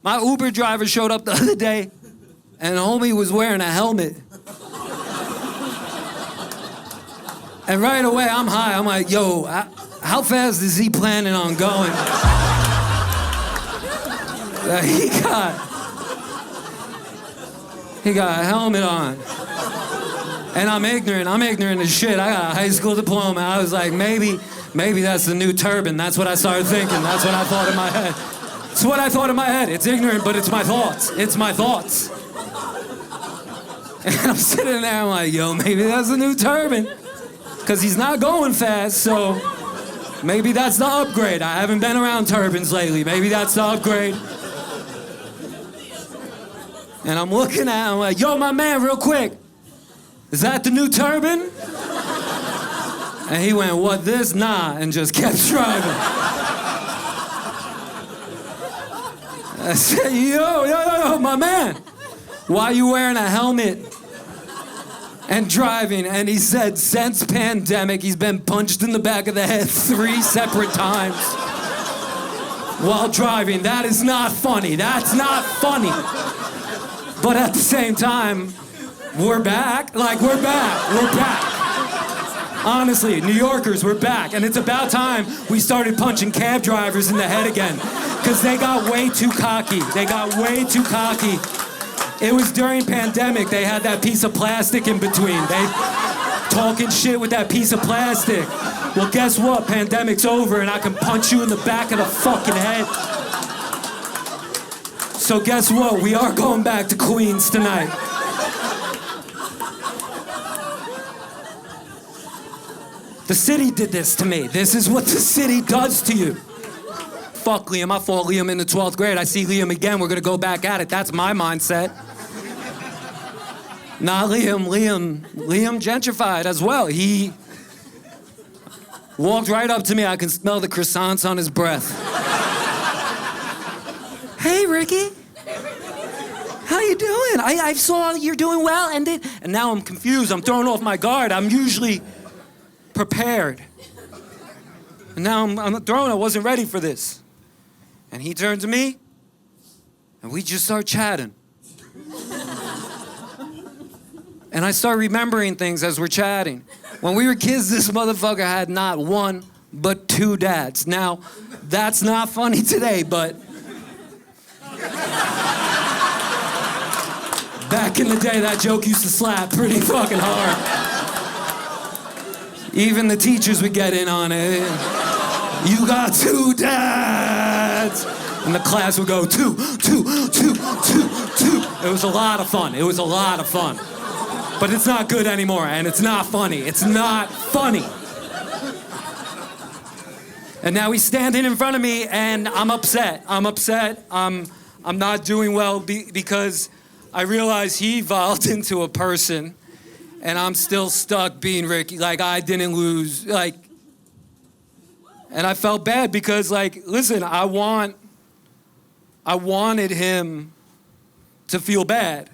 My Uber driver showed up the other day, and homie was wearing a helmet. And right away, I'm high. I'm like, yo, how fast is he planning on going? He got a helmet on. And I'm ignorant as shit. I got a high school diploma. I was like, maybe that's the new turban. That's what I started thinking. That's what I thought in my head. It's what I thought in my head. It's ignorant, but it's my thoughts. It's my thoughts. And I'm sitting there, I'm like, yo, maybe that's the new turban. Because he's not going fast, so maybe that's the upgrade. I haven't been around turbans lately. Maybe that's the upgrade. And I'm looking at him, I'm like, yo, my man, real quick. Is that the new turban? And he went, what, this? Nah, and just kept driving. I said, yo, my man, why you wearing a helmet and driving? And he said, since pandemic, he's been punched in the back of the head 3 separate times while driving. That is not funny. That's not funny. But at the same time, we're back. Like, we're back. We're back. Honestly, New Yorkers, we're back. And it's about time we started punching cab drivers in the head again. Because they got way too cocky. They got way too cocky. It was during pandemic. They had that piece of plastic in between. They talking shit with that piece of plastic. Well, guess what? Pandemic's over and I can punch you in the back of the fucking head. So guess what? We are going back to Queens tonight. The city did this to me. This is what the city does to you. Fuck Liam. I fought Liam in the 12th grade. I see Liam again. We're gonna go back at it. That's my mindset. Nah, Liam gentrified as well. He walked right up to me. I can smell the croissants on his breath. Hey, Ricky. How you doing? I saw you're doing well, and now I'm confused. I'm thrown off my guard. I'm usually prepared. And now I'm thrown. I wasn't ready for this. And he turned to me, and we just start chatting. And I start remembering things as we're chatting. When we were kids, this motherfucker had not one, but 2 dads. Now, that's not funny today, but back in the day, that joke used to slap pretty fucking hard. Even the teachers would get in on it. You got 2 dads. And the class would go, 2, 2, 2, 2, 2. It was a lot of fun. It was a lot of fun. But it's not good anymore, and it's not funny. It's not funny. And now he's standing in front of me, and I'm upset. I'm not doing well because I realize he evolved into a person, and I'm still stuck being Ricky. Like, I didn't lose, like, and I felt bad because, like, listen, I wanted him to feel bad.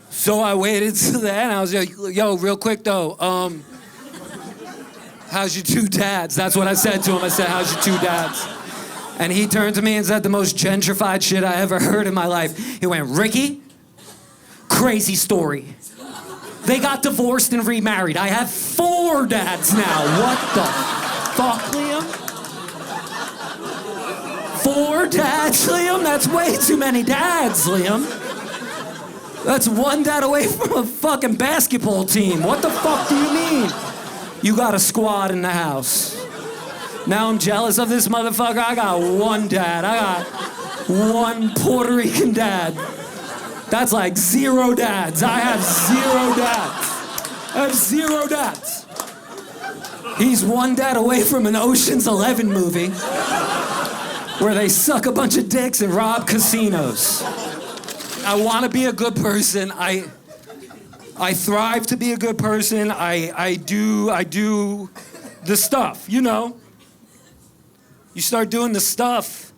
So I waited to the end. I was like, yo, real quick though, how's your 2 dads? That's what I said to him. I said, how's your 2 dads? And he turned to me and said the most gentrified shit I ever heard in my life. He went, Ricky, crazy story. They got divorced and remarried. I have 4 dads now. What the fuck, Liam? 4 dads, Liam? That's way too many dads, Liam. That's 1 dad away from a fucking basketball team. What the fuck do you mean? You got a squad in the house. Now I'm jealous of this motherfucker. I got 1 dad. I got 1 Puerto Rican dad. That's like 0 dads. I have 0 dads. I have 0 dads. He's 1 dad away from an Ocean's 11 movie where they suck a bunch of dicks and rob casinos. I want to be a good person. I thrive to be a good person. I do the stuff, you know. You start doing the stuff.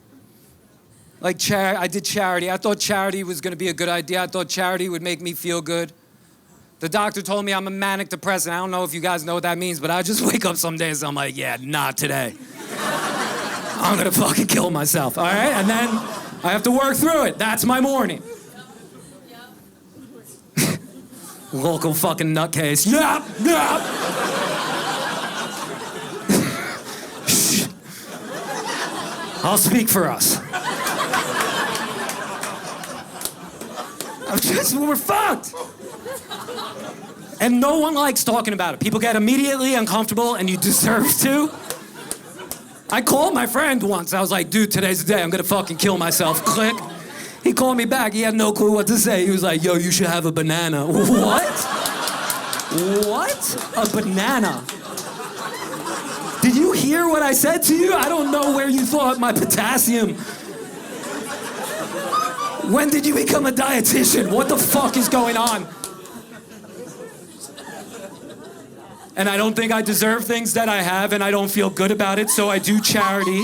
Like I did charity. I thought charity was going to be a good idea. I thought charity would make me feel good. The doctor told me I'm a manic depressant. I don't know if you guys know what that means, but I just wake up some days and I'm like, yeah, not today. I'm gonna fucking kill myself, all right? And then I have to work through it. That's my morning. Local fucking nutcase. Yep. I'll speak for us. We're fucked. And no one likes talking about it. People get immediately uncomfortable, and you deserve to. I called my friend once. I was like, dude, today's the day. I'm gonna fucking kill myself. Click. He called me back. He had no clue what to say. He was like, yo, you should have a banana. What? What? A banana? Did you hear what I said to you? I don't know where you thought my potassium. When did you become a dietitian? What the fuck is going on? And I don't think I deserve things that I have, and I don't feel good about it, so I do charity,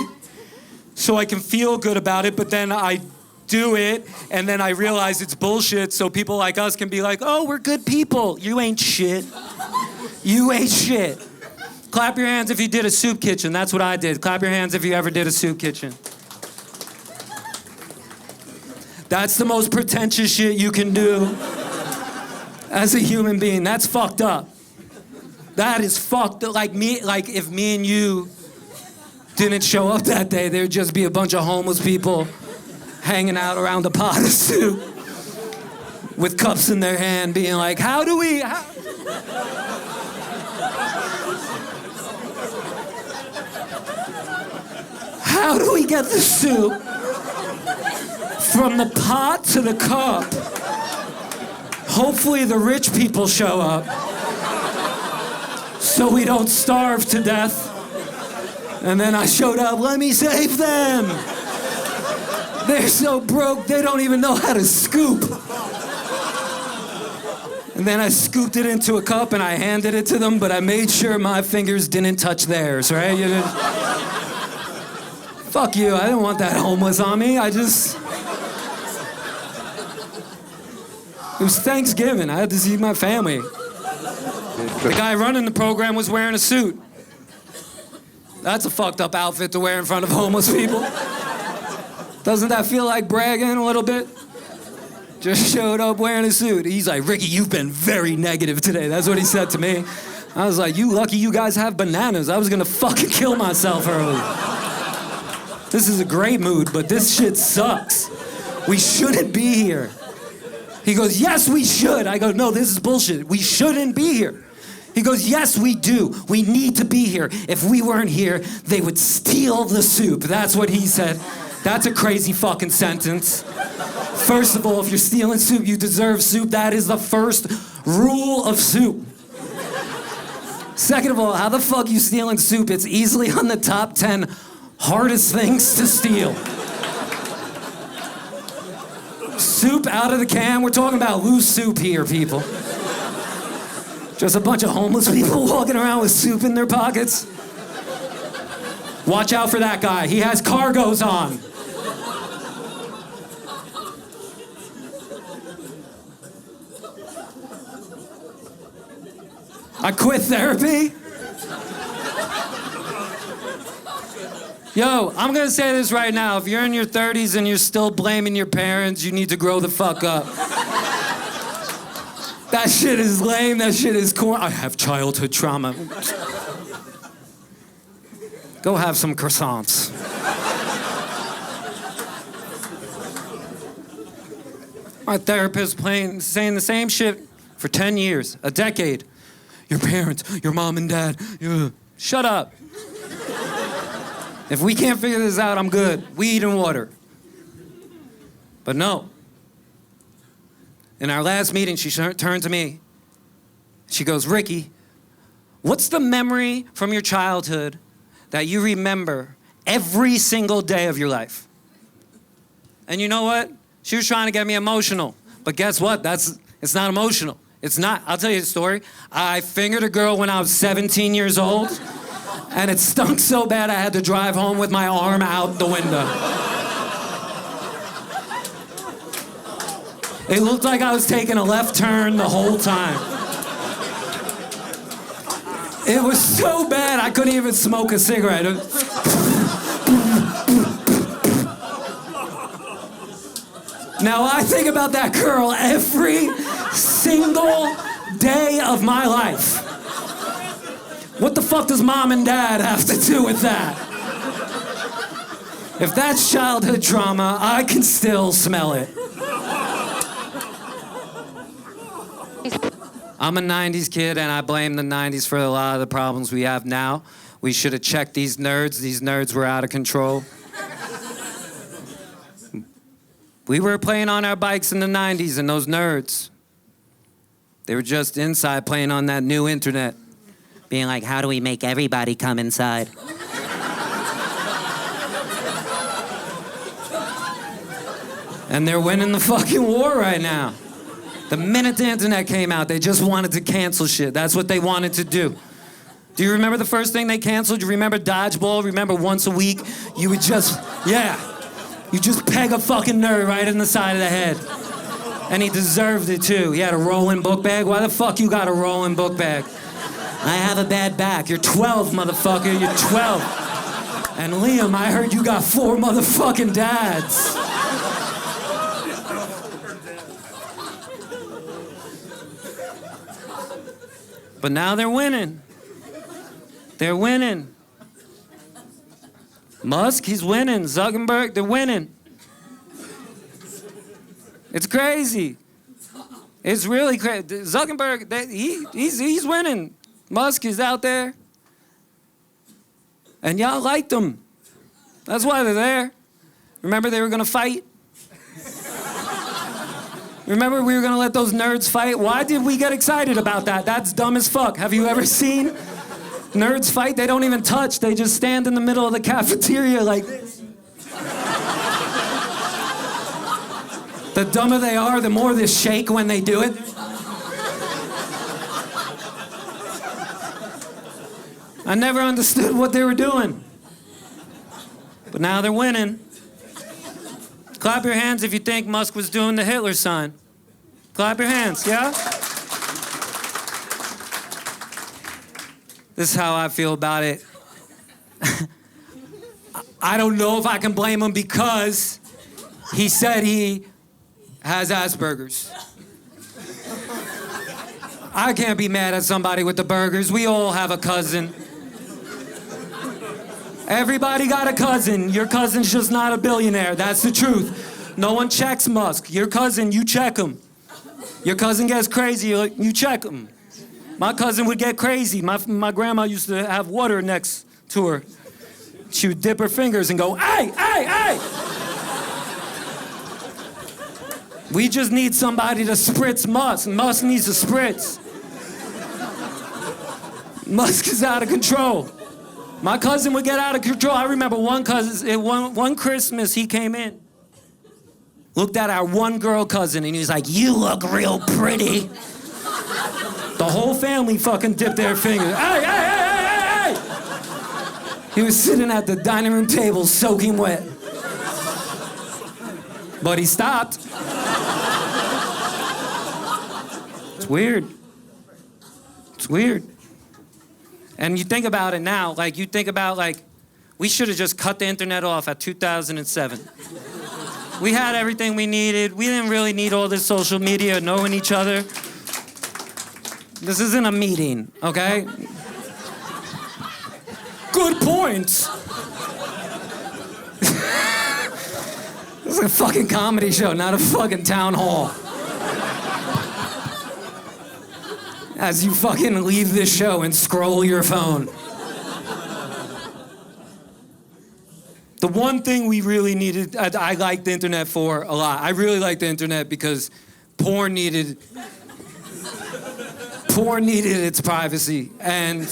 so I can feel good about it, but then I do it, and then I realize it's bullshit, so people like us can be like, oh, we're good people. You ain't shit. You ain't shit. Clap your hands if you did a soup kitchen. That's what I did. Clap your hands if you ever did a soup kitchen. That's the most pretentious shit you can do as a human being. That's fucked up. That is fucked up. Like if me and you didn't show up that day, there'd just be a bunch of homeless people hanging out around a pot of soup with cups in their hand being like, how do we get the soup from the pot to the cup? Hopefully the rich people show up so we don't starve to death. And then I showed up, let me save them. They're so broke, they don't even know how to scoop. And then I scooped it into a cup and I handed it to them, but I made sure my fingers didn't touch theirs, right? Fuck you, I didn't want that homeless on me. It was Thanksgiving, I had to see my family. The guy running the program was wearing a suit. That's a fucked up outfit to wear in front of homeless people. Doesn't that feel like bragging a little bit? Just showed up wearing a suit. He's like, Ricky, you've been very negative today. That's what he said to me. I was like, you lucky you guys have bananas. I was gonna fucking kill myself early. This is a great mood, but this shit sucks. We shouldn't be here. He goes, yes, we should. I go, no, this is bullshit. We shouldn't be here. He goes, yes, we do. We need to be here. If we weren't here, they would steal the soup. That's what he said. That's a crazy fucking sentence. First of all, if you're stealing soup, you deserve soup. That is the first rule of soup. Second of all, how the fuck you stealing soup? It's easily on the top 10 hardest things to steal. Soup out of the can. We're talking about loose soup here, people. Just a bunch of homeless people walking around with soup in their pockets. Watch out for that guy. He has cargos on. I quit therapy. Yo, I'm gonna say this right now. If you're in your 30s and you're still blaming your parents, you need to grow the fuck up. That shit is lame, that shit is corny. I have childhood trauma. Go have some croissants. My therapist saying the same shit for 10 years, a decade. Your parents, your mom and dad, shut up. If we can't figure this out, I'm good. Weed and water. But no. In our last meeting, she turned to me. She goes, Ricky, what's the memory from your childhood that you remember every single day of your life? And you know what? She was trying to get me emotional. But guess what? It's not emotional. It's not. I'll tell you the story. I fingered a girl when I was 17 years old, and it stunk so bad I had to drive home with my arm out the window. It looked like I was taking a left turn the whole time. It was so bad I couldn't even smoke a cigarette. Now I think about that girl every single day of my life. What the fuck does mom and dad have to do with that? If that's childhood trauma, I can still smell it. I'm a 90s kid, and I blame the 90s for a lot of the problems we have now. We should have checked these nerds. These nerds were out of control. We were playing on our bikes in the 90s, and those nerds, they were just inside playing on that new internet, being like, how do we make everybody come inside? And they're winning the fucking war right now. The minute the internet came out, they just wanted to cancel shit. That's what they wanted to do. Do you remember the first thing they canceled? Do you remember dodgeball? Remember once a week, you would just, you just peg a fucking nerd right in the side of the head. And he deserved it too. He had a rolling book bag. Why the fuck you got a rolling book bag? I have a bad back. You're 12, motherfucker. You're 12. And Liam, I heard you got 4 motherfucking dads. But now they're winning. They're winning. Musk, he's winning. Zuckerberg, they're winning. It's crazy. It's really crazy. Zuckerberg, he's winning. Musk is out there. And y'all liked him. That's why they're there. Remember they were gonna fight? Remember we were gonna let those nerds fight? Why did we get excited about that? That's dumb as fuck. Have you ever seen nerds fight? They don't even touch. They just stand in the middle of the cafeteria like this. The dumber they are, the more they shake when they do it. I never understood what they were doing. But now they're winning. Clap your hands if you think Musk was doing the Hitler sign. Clap your hands, yeah? This is how I feel about it. I don't know if I can blame him because he said he has Asperger's. I can't be mad at somebody with the burgers. We all have a cousin. Everybody got a cousin. Your cousin's just not a billionaire. That's the truth. No one checks Musk. Your cousin, you check him. Your cousin gets crazy, you check him. My cousin would get crazy. My grandma used to have water next to her. She would dip her fingers and go, hey, hey, hey! We just need somebody to spritz Musk. Musk needs to spritz. Musk is out of control. My cousin would get out of control. I remember one Christmas he came in, looked at our one girl cousin, and he was like, you look real pretty. The whole family fucking dipped their fingers. Hey, hey, hey, hey, hey, hey! He was sitting at the dining room table soaking wet. But he stopped. It's weird. It's weird. And you think about it now, like, we should have just cut the internet off at 2007. We had everything we needed. We didn't really need all this social media, knowing each other. This isn't a meeting, okay? Good points. This is a fucking comedy show, not a fucking town hall. As you fucking leave this show and scroll your phone. The one thing we really needed, I like the internet for a lot. I really like the internet because porn needed its privacy, and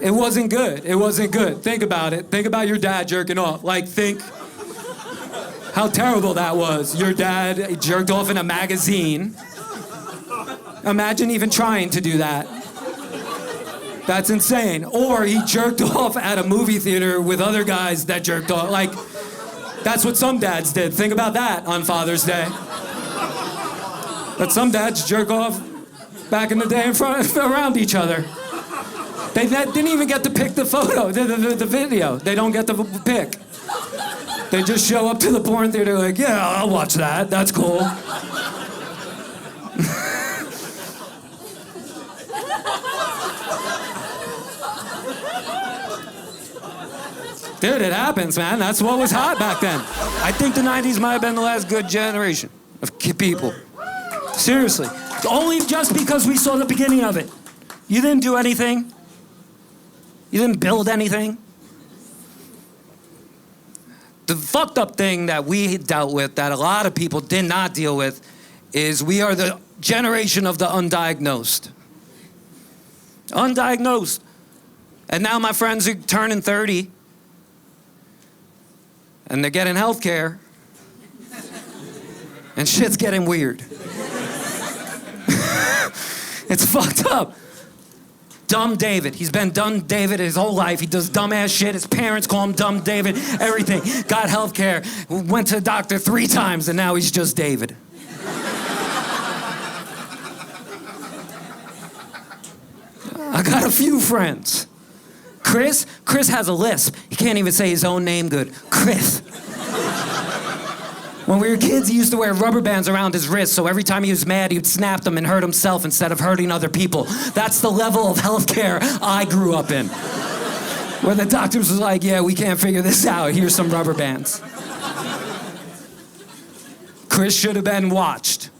it wasn't good. It wasn't good. Think about it. Think about your dad jerking off. Like, think how terrible that was. Your dad jerked off in a magazine. Imagine even trying to do that. That's insane. Or he jerked off at a movie theater with other guys that jerked off. Like, that's what some dads did. Think about that on Father's Day. But some dads jerk off back in the day around each other. They didn't even get to pick the photo, the video. They don't get to pick. They just show up to the porn theater like, yeah, I'll watch that. That's cool. Dude, it happens, man. That's what was hot back then. I think the 90s might have been the last good generation of people. Seriously. Only just because we saw the beginning of it. You didn't do anything. You didn't build anything. The fucked up thing that we dealt with that a lot of people did not deal with is we are the generation of the undiagnosed. Undiagnosed. And now my friends are turning 30 and they're getting health care and shit's getting weird. It's fucked up. Dumb David. He's been Dumb David his whole life. He does dumbass shit. His parents call him Dumb David. Everything. Got health care. Went to the doctor 3 times, and now he's just David. I got a few friends. Chris has a lisp. He can't even say his own name good. Chris. When we were kids, he used to wear rubber bands around his wrists, so every time he was mad, he would snap them and hurt himself instead of hurting other people. That's the level of healthcare I grew up in. Where the doctors was like, yeah, we can't figure this out. Here's some rubber bands. Chris should have been watched.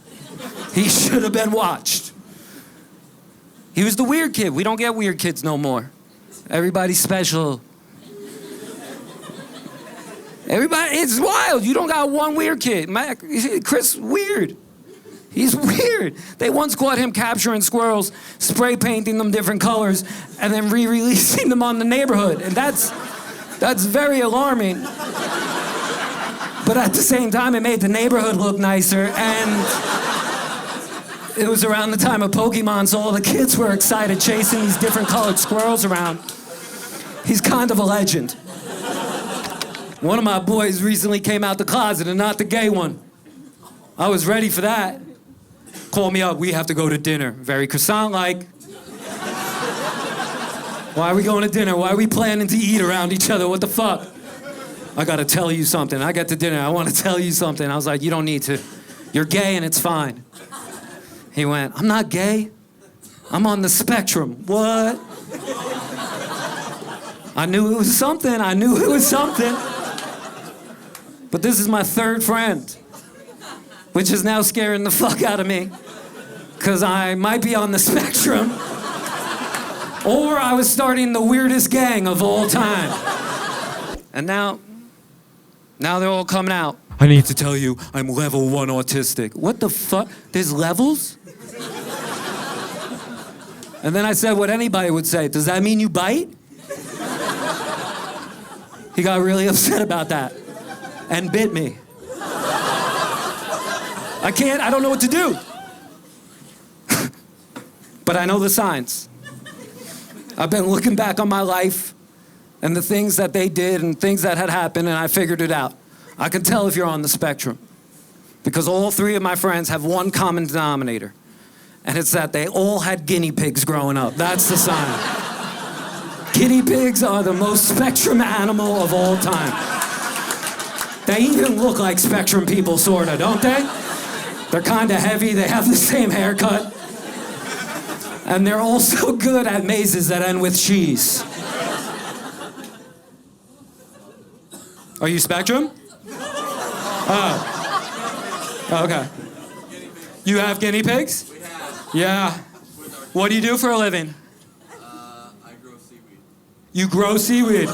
He should have been watched. He was the weird kid. We don't get weird kids no more. Everybody's special. Everybody, it's wild. You don't got one weird kid. Chris, weird. He's weird. They once caught him capturing squirrels, spray painting them different colors, and then re-releasing them on the neighborhood. And that's very alarming. But at the same time, it made the neighborhood look nicer, and it was around the time of Pokemon, so all the kids were excited chasing these different colored squirrels around. He's kind of a legend. One of my boys recently came out the closet, and not the gay one. I was ready for that. Call me up, we have to go to dinner. Very croissant-like. Why are we going to dinner? Why are we planning to eat around each other? What the fuck? I gotta tell you something. I get to dinner, I wanna tell you something. I was like, you don't need to. You're gay and it's fine. He went, I'm not gay. I'm on the spectrum. What? I knew it was something. But this is my 3rd friend, which is now scaring the fuck out of me, because I might be on the spectrum, or I was starting the weirdest gang of all time. And now they're all coming out. I need to tell you, I'm level 1 autistic. What the fuck? There's levels? And then I said what anybody would say. Does that mean you bite? He got really upset about that and bit me. I don't know what to do. But I know the signs. I've been looking back on my life and the things that they did and things that had happened, and I figured it out. I can tell if you're on the spectrum, because all 3 of my friends have one common denominator, and it's that they all had guinea pigs growing up. That's the sign. Guinea pigs are the most spectrum animal of all time. They even look like spectrum people, sorta, don't they? They're kinda heavy, they have the same haircut. And they're also good at mazes that end with cheese. Are you spectrum? Oh. Okay. You have guinea pigs? We have. Yeah. What do you do for a living? I grow seaweed. You grow seaweed.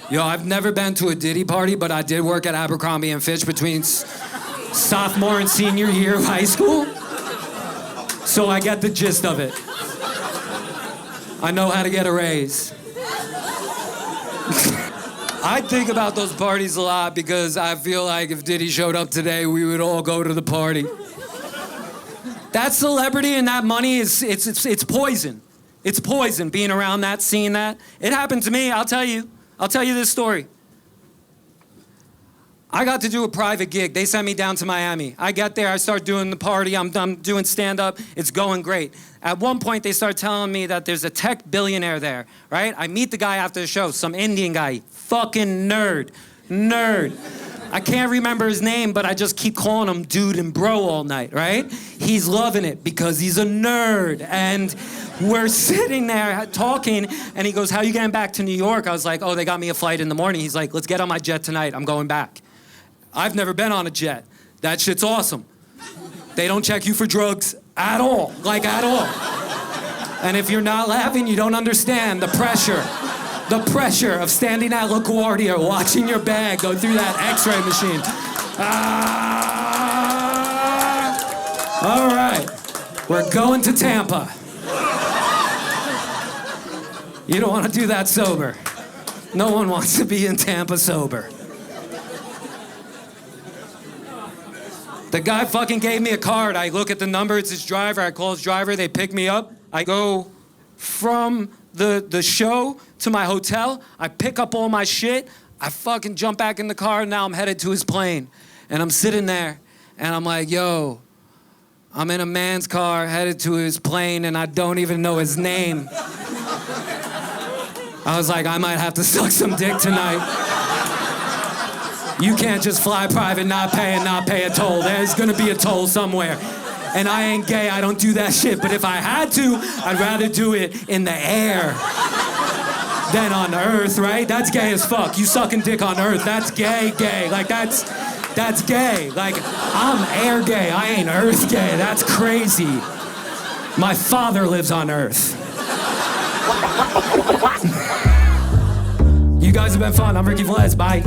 Yo, I've never been to a Diddy party, but I did work at Abercrombie and Fitch between sophomore and senior year of high school. So I get the gist of it. I know how to get a raise. I think about those parties a lot because I feel like if Diddy showed up today, we would all go to the party. That celebrity and that money it's poison. It's poison being around that, seeing that. It happened to me, I'll tell you this story. I got to do a private gig. They sent me down to Miami. I get there, I start doing the party, I'm doing stand-up, it's going great. At one point, they start telling me that there's a tech billionaire there, right? I meet the guy after the show, some Indian guy, fucking nerd. I can't remember his name, but I just keep calling him dude and bro all night, right? He's loving it because he's a nerd. And we're sitting there talking, and he goes, how you getting back to New York? I was like, oh, they got me a flight in the morning. He's like, let's get on my jet tonight. I'm going back. I've never been on a jet. That shit's awesome. They don't check you for drugs at all, like at all. And if you're not laughing, you don't understand the pressure. The pressure of standing at LaGuardia, watching your bag go through that X-ray machine. All right, we're going to Tampa. You don't want to do that sober. No one wants to be in Tampa sober. The guy fucking gave me a card. I look at the number, it's his driver. I call his driver, they pick me up. I go from the show to my hotel. I pick up all my shit. I fucking jump back in the car, and now I'm headed to his plane. And I'm sitting there, and I'm like, yo, I'm in a man's car headed to his plane, and I don't even know his name. I was like, I might have to suck some dick tonight. You can't just fly private, not pay a toll. There's gonna be a toll somewhere. And I ain't gay, I don't do that shit. But if I had to, I'd rather do it in the air than on Earth, right? That's gay as fuck. You sucking dick on Earth, that's gay. Like, that's gay. Like, I'm air gay, I ain't Earth gay. That's crazy. My father lives on Earth. You guys have been fun. I'm Ricky Velez. Bye.